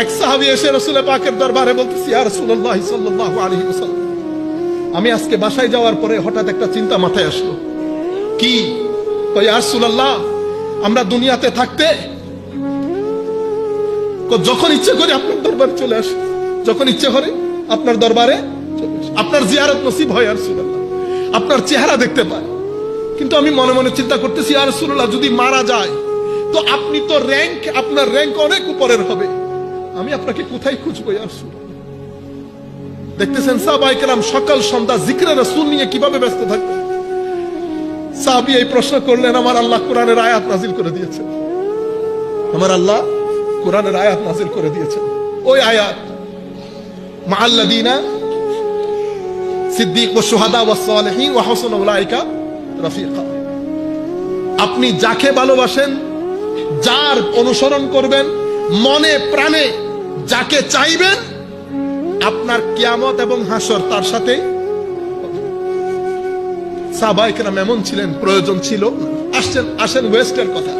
এক সাহাবী এসে রাসূল পাকের দরবারে বলতেছে, ইয়া রাসূলুল্লাহ সাল্লাল্লাহু আলাইহি ওয়াসাল্লাম, আমি আজকে বাসায় যাওয়ার পরে হঠাৎ একটা চিন্তা মাথায় আসলো। কি? ইয়া রাসূলুল্লাহ, আমরা দুনিয়াতে থাকতে যখন ইচ্ছে করি আপনার দরবারে চলে আসি, যখন ইচ্ছে করে আপনার দরবারে চলে আসি, আপনার জিয়ারত নসিব হয় ইয়া রাসূলুল্লাহ, আপনার চেহারা দেখতে পাই। কিন্তু আমি মনে মনে চিন্তা করতেছি, ইয়া রাসূলুল্লাহ, যদি মারা যায় তো আপনি তো আপনার র্যাঙ্ক অনেক উপরের হবে, আমি আপনাকে কোথায় খুঁজবো ইয়া রাসূলুল্লাহ? দেখতেছেন সাহাবায়ে কেরাম সকাল সন্ধ্যা জিকরে রাসূল নিয়ে কিভাবে ব্যস্ত থাকবে। সাহাবী এই প্রশ্ন করলেন, আমার আল্লাহ কোরআনের আয়াত নাযিল করে দিয়েছেন, আমার আল্লাহ কোরআনের আয়াত নাযিল করে দিয়েছেন। ওই আয়াত, মাআল্লাযীনা সিদ্দীক ওয়া শুহাদা ওয়াস সালিহিন ওয়া হাসুনা উলাইকা রাফিকা। আপনি যাকে ভালোবাসেন, যার অনুসরণ করবেন, মনে প্রাণে যাকে চাইবেন, আপনার কিয়ামত এবং হাসর তার সাথে। সাহাবায়ে কেরাম এমন ছিলেন, প্রয়োজন ছিল। আসেন ওয়েস্টের কথা।